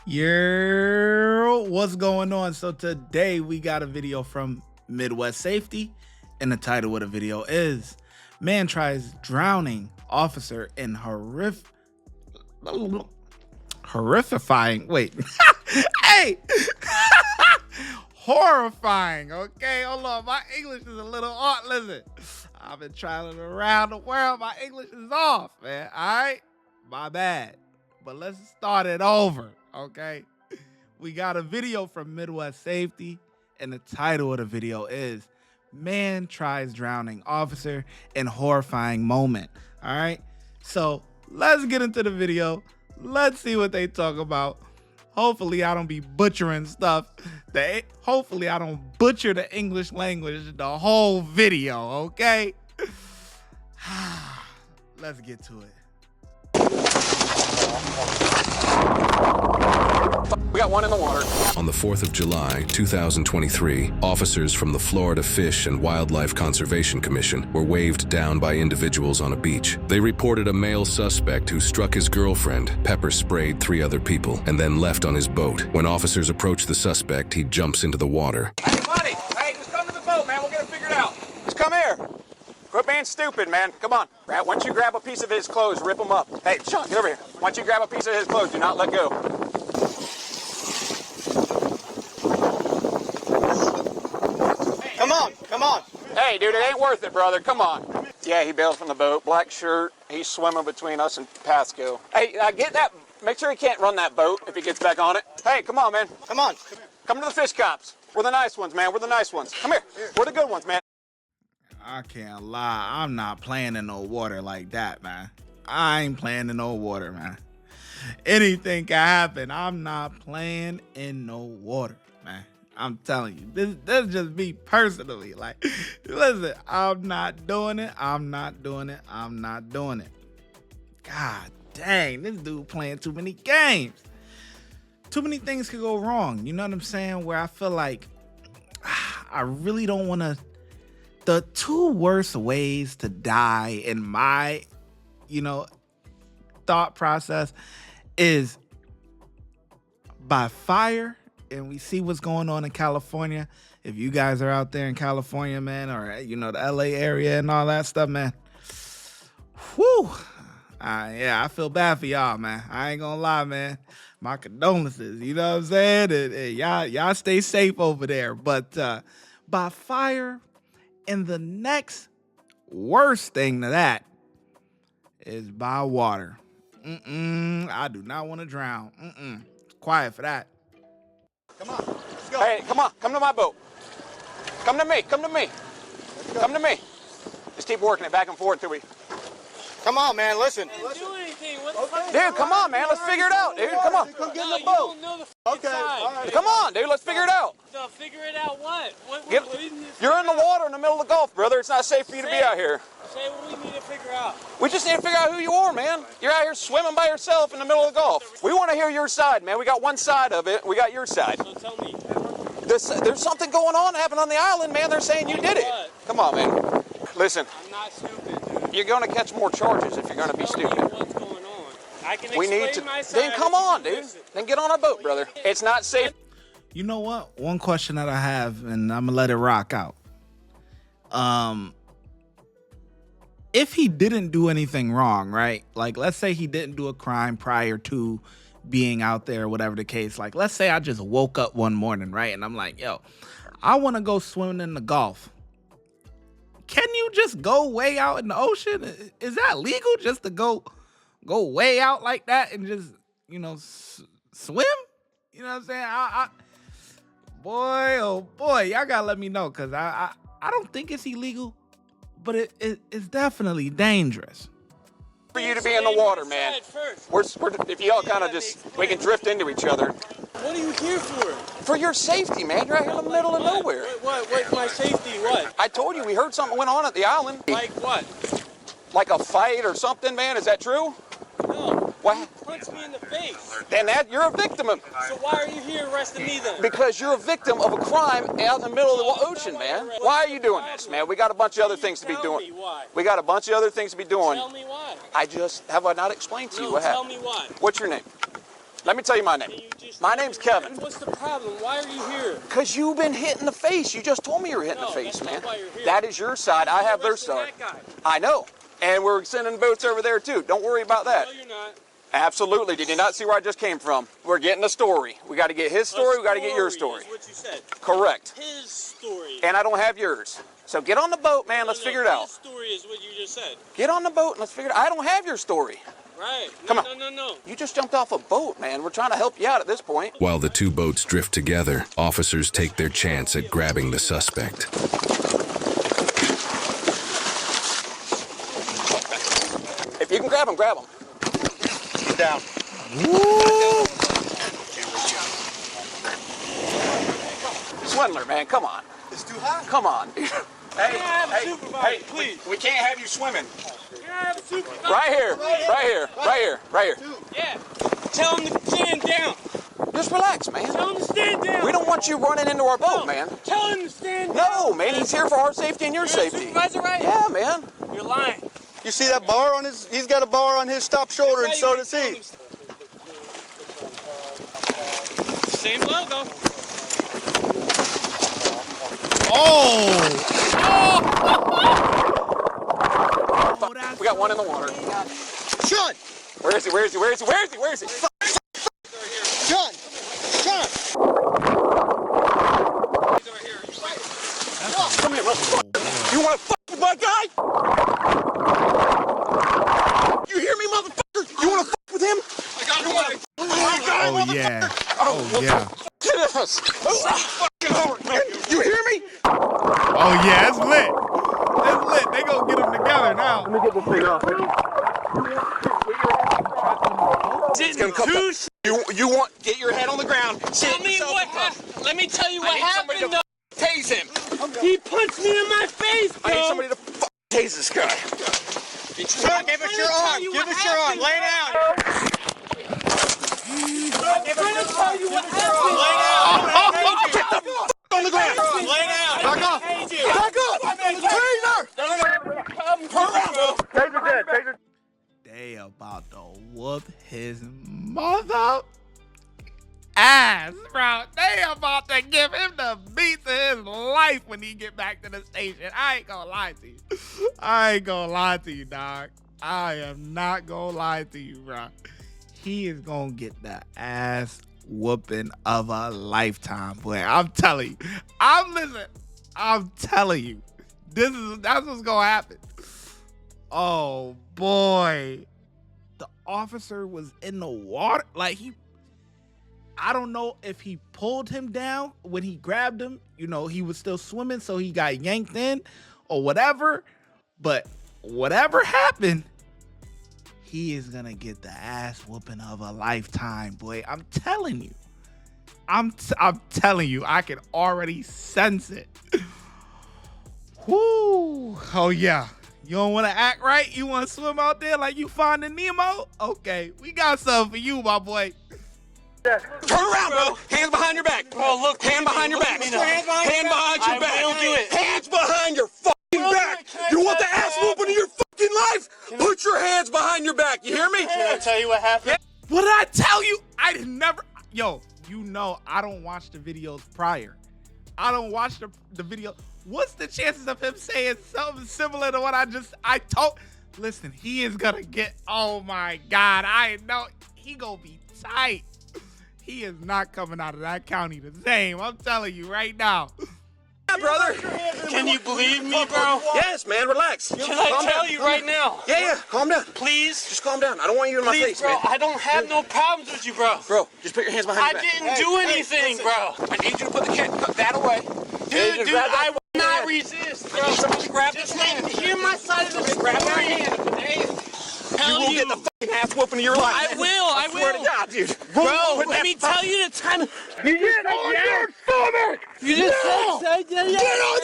What's going on? So today we got a video from Midwest Safety, and the title of the video is Man Tries Drowning Officer in horrifying, wait, hey, horrifying, okay, hold on, my English is a little off, listen, I've been traveling around the world, my English is off, man, all right, my bad, but let's start it over, okay? We got a video from Midwest Safety, and the title of the video is Man Tries Drowning Officer in Horrifying Moment. All right, so let's get into the video. Let's see what they talk about. Hopefully I don't be butchering stuff. Hopefully I don't butcher the English language the whole video, okay? Let's get to it. We got one in the water. On the 4th of July, 2023, officers from the Florida Fish and Wildlife Conservation Commission were waved down by individuals on a beach. They reported a male suspect who struck his girlfriend, pepper sprayed 3 other people, and then left on his boat. When officers approach the suspect, he jumps into the water. Hey, buddy! Hey, just come to the boat, man. We'll get it figured out. Just come here. Quit being stupid, man. Come on. Once you grab a piece of his clothes, rip him up. Hey, Sean, get over here. Once you grab a piece of his clothes, do not let go. Come on. Hey, dude, it ain't worth it, brother. Come on. Yeah, he bailed from the boat. Black shirt. He's swimming between us and Pasco. Hey, get that. Make sure he can't run that boat if he gets back on it. Hey, come on, man. Come on. Come to the fish cops. We're the nice ones, man. We're the nice ones. Come here. We're the good ones, man. I can't lie. I'm not playing in no water like that, man. I ain't playing in no water, man. Anything can happen. I'm not playing in no water, man. I'm telling you, this is just me personally. Like, listen, I'm not doing it. I'm not doing it. I'm not doing it. God dang, this dude playing too many games. Too many things could go wrong. You know what I'm saying? Where I feel like I really don't want to. The 2 worst ways to die in my, thought process is by fire. And we see what's going on in California. If you guys are out there in California, man, or, the LA area and all that stuff, man. Whew. Yeah, I feel bad for y'all, man. I ain't gonna lie, man. My condolences, you know what I'm saying? And y'all stay safe over there. But by fire, and the next worst thing to that is by water. I do not want to drown. Quiet for that. Come on, let's go. Hey, come on, come to my boat. Come to me. Come to me. Just keep working it back and forth till we... Come on, man, listen. I didn't do anything. What the fuck? Dude, come on, man, let's figure it out, dude. Come on. Come get in the boat. You don't know the Okay, side. all right. Come on, dude, let's figure it out. So figure it out what? You're in the water in the middle of the Gulf, brother. It's not safe for you to be out here. Say what we need to figure out. We just need to figure out who you are, man. You're out here swimming by yourself in the middle of the Gulf. We want to hear your side, man. We got one side of it. We got your side. So tell me. There's something going on happening on the island, man. They're saying you did it. Come on, man. Listen. I'm not stupid, dude. You're going to catch more charges if you're going to be stupid. Tell me what's going on. I can We explain need to. my side. Then come on, dude. Then get on our boat, brother. It's not safe. You know what? One question that I have, and I'm gonna let it rock out. If he didn't do anything wrong, right? Like, let's say he didn't do a crime prior to being out there, whatever the case. Like, let's say I just woke up one morning, right? And I'm like, yo, I want to go swimming in the Gulf. Can you just go way out in the ocean? Is that legal just to go way out like that and just, swim? You know what I'm saying? Boy, oh boy, y'all gotta let me know, because I don't think it's illegal, but it's definitely dangerous. For you to be in the water, man. If y'all kind of we can drift into each other. What are you here for? For your safety, man. You're out here in the middle of nowhere. What? My safety, what? I told you we heard something went on at the island. Like what? Like a fight or something, man. Is that true? No. What? You punched me in the face. Then you're a victim of... So why are you here arresting me then? Because you're a victim of a crime out in the middle of the ocean, man. Why are you doing this, man? We got a bunch of other things to be doing. Tell me why. We got a bunch of other things to be doing. Tell me why. Have I not explained to you what happened? Tell me why. What's your name? Let me tell you my name. My name's Kevin. What's the problem? Why are you here? Because you've been hit in the face. You just told me you were hit in the face, that's man. not why you're here. That is your side. I have their side. That guy. I know. And we're sending boats over there, too. Don't worry about that. No, you're not. Absolutely. Did you not see where I just came from? We're getting a story. We got to get his story. We got to get your story. Is what you said. Correct. His story. And I don't have yours. So get on the boat, man. Let's figure it out. His story is what you just said. Get on the boat and let's figure it out. I don't have your story. Right. Come on. No. You just jumped off a boat, man. We're trying to help you out at this point. While the two boats drift together, officers take their chance at grabbing the suspect. If you can grab him, grab him. Get down. Swindler, man, come on. It's too hot. Come on, dude. Hey, supervisor, please. We can't have you swimming. Can I have a supervisor? Right here. Yeah. Tell him to stand down. Just relax, man. Tell him to stand down. We don't want you running into our boat, man. Tell him to stand down. No, man, he's here for our safety and your You're safety. a supervisor, right? Yeah, man. You're lying. You see that bar on his? He's got a bar on his top shoulder, and so does he. Same logo. We got one in the water. Sean! Where is he? Sean! Sean! Come here, motherfucker. You want to fuck with my guy? You hear me, motherfucker? You want to fuck with him? Oh yeah. Oh yeah. This fucking hard, man. You hear me? Oh yeah, it's lit. It's lit. They gonna get them together now. Let me get this thing off. It's gonna come you want get your head on the ground. Tell me what happened. Let me tell you what happened. To tase him. He punched me in my face, bro. I need somebody to tase this guy. Give us your arm! Give us your arm! Lay down! I'm trying to tell you what happened. Lay down! Get the fuck on the ground. Lay down! Back up! Back up! Taser! Turn around, bro. Taser dead. Taser. They about to whoop his mother ass, bro. They about to give him the beat to his life when he get back to the station. I ain't gonna lie to you. Dog. I am not gonna lie to you, bro. He is gonna get the ass whooping of a lifetime, boy. I'm telling you. I'm telling you. That's what's gonna happen. Oh boy. The officer was in the water. Like I don't know if he pulled him down when he grabbed him. You know, he was still swimming, so he got yanked in or whatever. But whatever happened, he is gonna get the ass whooping of a lifetime, boy. I'm telling you. I'm telling you, I can already sense it. Whoo! Oh yeah. You don't want to act right? You want to swim out there like you Finding Nemo? Okay, we got something for you, my boy. Turn around, bro. Hands behind your back. Bro, look. Hand behind your back. Hand behind your back. I will do it. Hands behind your fucking back. You want the ass whooping of your fucking life? Put your hands behind your back. You hear me? Can I tell you what happened? What did I tell you? I did never. Yo, you know I don't watch the videos prior. I don't watch the video. What's the chances of him saying something similar to what I told? Listen, he is gonna get. Oh my God, I know he gonna be tight. He is not coming out of that county the same. I'm telling you right now. Yeah, brother. Can you believe me, bro? Yes, man. Relax. Can I tell you right now? Yeah. Calm down. Please? Just calm down. I don't want you in my Please, face, bro. man. I don't have no problems with you, bro. Bro, just put your hands behind I your back. didn't do anything, bro. I need you to put that away. Dude, I will not resist, bro. Somebody grab this Just hand. hear my side of the story. Grab that hand. You will get the fucking ass whooping of your life. I will. I swear to will. God, dude. Bro, let me tell you the time. You get on your stomach. You just said Get on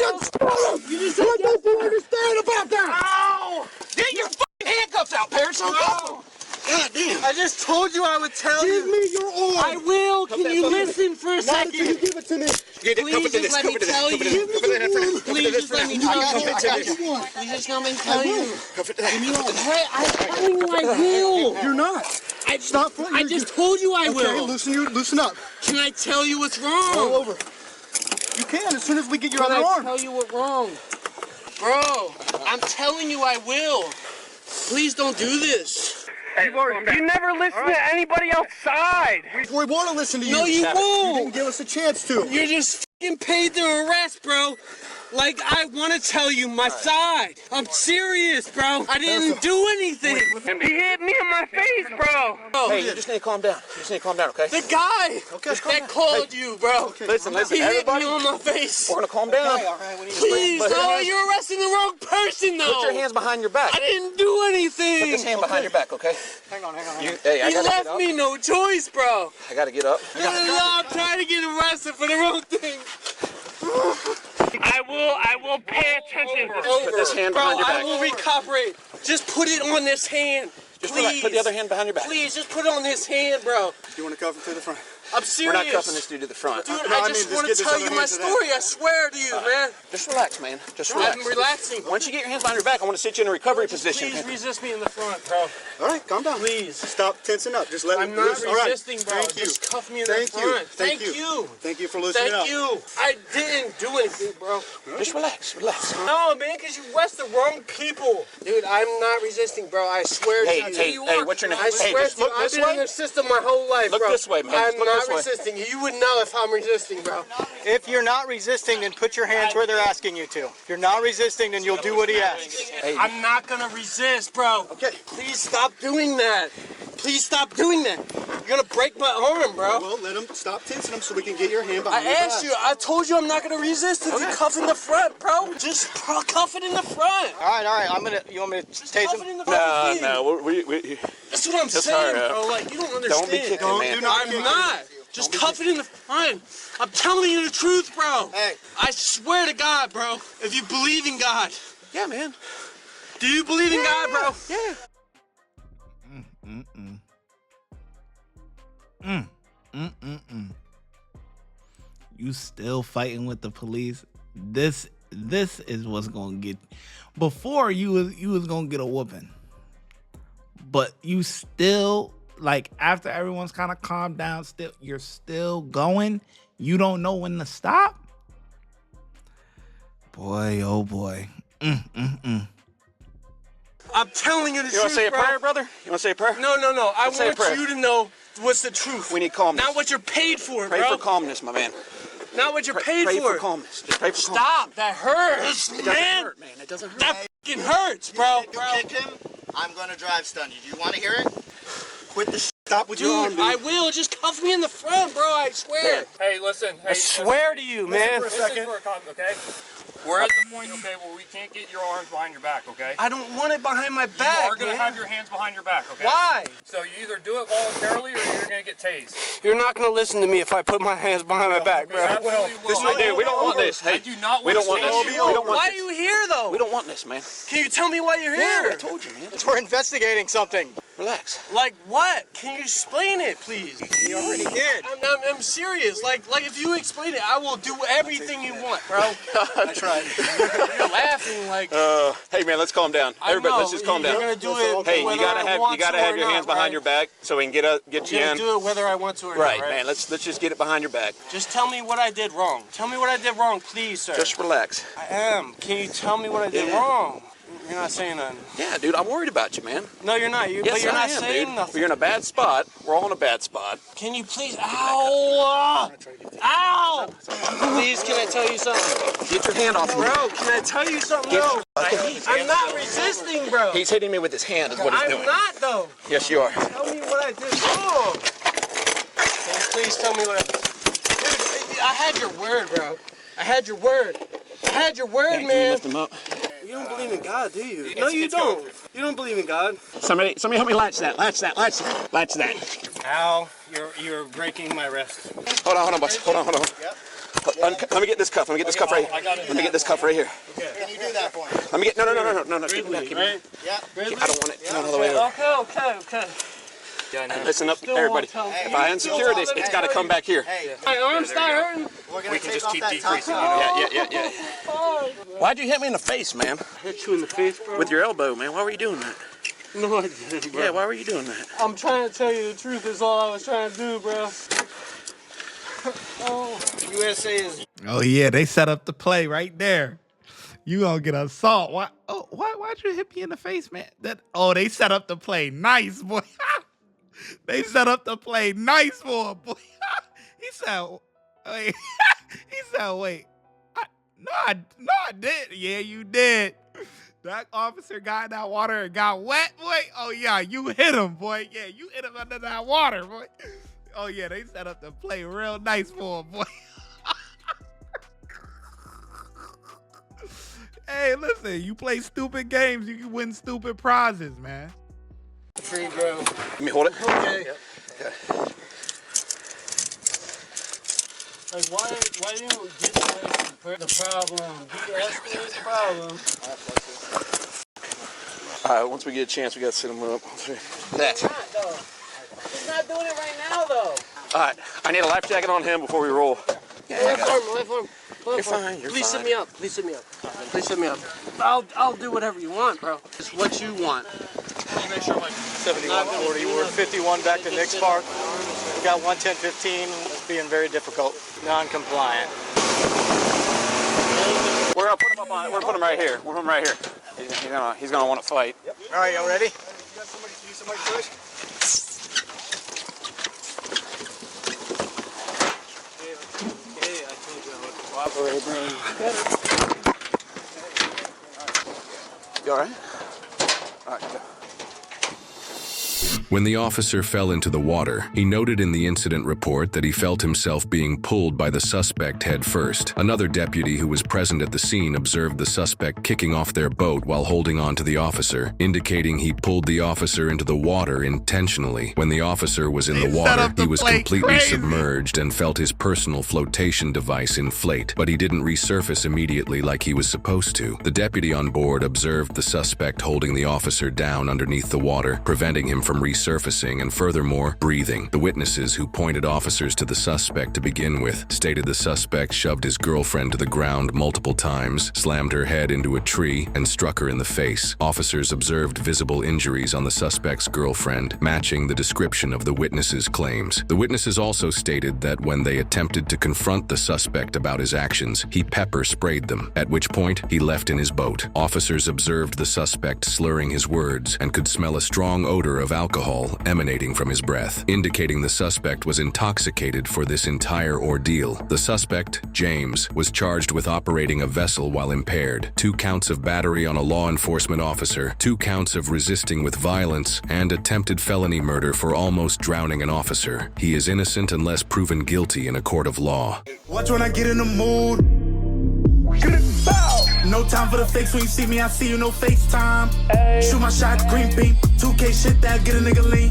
your stomach. You just What don't you understand about that? Ow! Get your fucking handcuffs out, Paris. No. God damn. I just told you I would tell Give you. me your arm. I will. can you listen for a second? Give it to me. Please just let me tell you. Please just let me tell you. Please just let me tell you. Hey, I'm telling you I will. You're not. Stop. I just told you I will. Okay, loosen up. Can I tell you what's wrong? All over. You can as soon as we get your Can other I arm. tell you what's wrong? Bro, I'm telling you I will. Please don't do this. You never listen to anybody outside. We want to listen to you. No, you You won't. didn't give us a chance to. You're just f***ing paid to arrest, bro. Like, I want to tell you my side. I'm serious, bro. I didn't do anything. He hit me in my face, bro. Hey, you just need to calm down. You just need to calm down, okay? The guy that called you, bro. Listen, He hit everybody. me on my face. We're gonna calm down. Please, no, you're arresting the wrong person, though. Put your hands behind your back. I didn't do anything. Put this hand behind your back, okay? Hang on. Hey, I He gotta get left up. me no choice, bro. I gotta get up. No, I'm trying to get arrested for the wrong thing. I will pay attention. Put this hand Bro, behind your I back. will recover. Just put it on this hand. Just Please. put the other hand behind your back. Please, just put it on this hand, bro. You want to cover to the front? I'm We're serious. not cuffing this dude to the front. Dude, No, I I just mean, want just to get tell this you other my hand to that. story. I swear to you, man. Just relax, man. Just relax. I'm relaxing. Once you get your hands behind your back, I want to sit you in a recovery position. Please resist me in the front, bro. All right, calm down. Please. Stop tensing up. Just let me I'm not loose. All right. resisting, bro. Thank you. Just cuff me in Thank the you. front. Thank you. Thank you for loosening up. Thank you. I didn't do anything, bro. Just relax. Relax. No, man, because you arrest the wrong people. Dude, I'm not resisting, bro. I swear to you. Hey, what's your name? I Hey, swear just to you, look I've this been in way. the system my whole life, Look bro. this way, man. I'm Just look not this way. resisting. You would know if I'm resisting, bro. If you're not resisting, then put your hands where they're asking you to. If you're not resisting, then you'll do what he asks. I'm not gonna resist, bro. Okay. Please stop doing that. Please stop doing that. You're gonna break my arm, bro. Well, let him stop tensing him so we can get your hand I behind your asked back. you. I told you I'm not gonna resist if you cuff in the front, bro. Just cuff it in the front. All right. You want me to tase Cuff it him? in the front. No. That's what I'm Just saying, hurry up. bro. Like, you don't understand. Don't be kicking, man. do not I'm not. Just cuff it in the front. I'm telling you the truth, bro. Hey. I swear to God, bro. If you believe in God. Yeah, man. Do you believe in God, bro? Yeah. You still fighting with the police? This is what's gonna get. Before you was gonna get a whooping, but you still, like, after everyone's kind of calmed down, you're still going. You don't know when to stop. Boy, oh boy. I'm telling you the You want truth, to say a bro. prayer, brother? You want to say a prayer? No. I Let's say a want prayer. you to know what's the truth. We need calmness. Not what you're paid for, Pray bro. for calmness, my man. Not what you're paid Pray for. for calmness. Just pray for calmness. Stop. That hurts, It doesn't man. hurt, man. It doesn't hurt. That fucking hurts, bro. You kick him, I'm gonna drive stun you. Do you want to hear it? Quit the Stop with your arm, Dude, dude. I will. Just cuff me in the front, bro. I swear. Hey, listen. Hey, I swear to you, man. listen for a comment, okay? We're at the point, okay, where we can't get your arms behind your back, okay? I don't want it behind my You back, are going to man. have your hands behind your back, okay? Why? So you either do it voluntarily or you're going to get tased. You're not gonna listen to me if I put my hands behind my back, bro. Absolutely will. Hey, dude, we don't want this. I Hey, do not we want don't want to this. see We you. don't want Why are this. you here, though? We don't want this, man. Can you tell me why you're Yeah, I here? told you, man. We're investigating something. Relax. Like what? Can you explain it, please? You already did. I'm serious. Like if you explain it, I will do everything you want, bro. I tried. You're laughing like. Hey, man, let's calm down. I Everybody, know, let's just calm You're down. gonna do it. Hey, you whether gotta I have want to or your hands not, behind right? your back so we can get You're you gonna in. do it whether I want to or Right, not, right? man. Let's just get it behind your back. Just tell me what I did wrong. Tell me what I did wrong, please, sir. Just relax. I am. Can you tell me what I did Yeah. wrong? You're not saying nothing. Yeah, dude, I'm worried about you, man. No, you're not. Yes, But you're I not am, saying dude. nothing. You're in a bad spot. We're all in a bad spot. Can you please? Ow! Ow! Please, can I tell you something? Get your hand off me. Bro, can I tell you something, though? I'm not resisting, bro. He's hitting me with his hand is what he's I'm doing. not, though. Yes, you are. Tell me what I did wrong. Can you please tell me what I did? Dude, I had your word, bro. I had your word. I had your word, Can you man. lift him up? You don't believe in God, do you? No, you don't. You don't believe in God. Somebody help me latch that. Latch that. Al, you're breaking my wrist. Hold on, boss. Hold on. Let me get this cuff. Let me get this cuff right here. Let me get this cuff right here. Can you do that for me? Let me get no. Keep it back. Keep it back. Yeah. I don't want it. No, the way over. Okay. Listen up, everybody. If I unsecure this, it's got to come back here. Hey, My arms start hurting. we can just keep decreasing. Yeah. Why'd you hit me in the face, man? Hit you in the face, bro. With your elbow, man. Why were you doing that? No, I didn't, bro. Yeah, why were you doing that? I'm trying to tell you the truth is all I was trying to do, bro. Oh, USA is... Oh, yeah, they set up the play right there. You gonna get assault. Why'd you hit me in the face, man? They set up the play nice, boy. They set up the play nice for him, boy. He said, wait. Wait. I did. Yeah, you did. That officer got in that water and got wet, boy. Oh, yeah, you hit him, boy. Yeah, you hit him under that water, boy. Oh, yeah, they set up the play real nice for him, boy. Hey, listen, you play stupid games, you can win stupid prizes, man. Free, bro. Let me hold it. Okay. Like, why you don't get the problem? De-escalate the problem. All right, once we get a chance, we got to sit him up. That. He's not, though. He's not doing it right now, though. All right, I need a life jacket on him before we roll. Life arm. You're fine. Please sit me up. Please sit me up. I'll do whatever you want, bro. It's what you want. 7140. We're 51 back to Nick's Park. We got 11015. It's being very difficult. Non-compliant. We're gonna put him up on. We're gonna put him right here. We're putting him right here. He's gonna want to fight. Yep. All right, y'all ready? You got somebody push? You all right? All right, go. When the officer fell into the water, he noted in the incident report that he felt himself being pulled by the suspect head first. Another deputy who was present at the scene observed the suspect kicking off their boat while holding on to the officer, indicating he pulled the officer into the water intentionally. When the officer was in the water, he was completely submerged and felt his personal flotation device inflate, but he didn't resurface immediately like he was supposed to. The deputy on board observed the suspect holding the officer down underneath the water, preventing him from resurfacing and furthermore, breathing. The witnesses who pointed officers to the suspect to begin with stated the suspect shoved his girlfriend to the ground multiple times, slammed her head into a tree, and struck her in the face. Officers observed visible injuries on the suspect's girlfriend, matching the description of the witnesses' claims. The witnesses also stated that when they attempted to confront the suspect about his actions, he pepper sprayed them, at which point he left in his boat. Officers observed the suspect slurring his words and could smell a strong odor of alcohol emanating from his breath, indicating the suspect was intoxicated for this entire ordeal. The suspect, James, was charged with operating a vessel while impaired, 2 counts of battery on a law enforcement officer, 2 counts of resisting with violence, and attempted felony murder for almost drowning an officer. He is innocent unless proven guilty in a court of law. Watch when I get in the mood. No time for the fakes. When you see me, I see you, no FaceTime. Shoot my shot, green beam. 2K shit that get a nigga lean.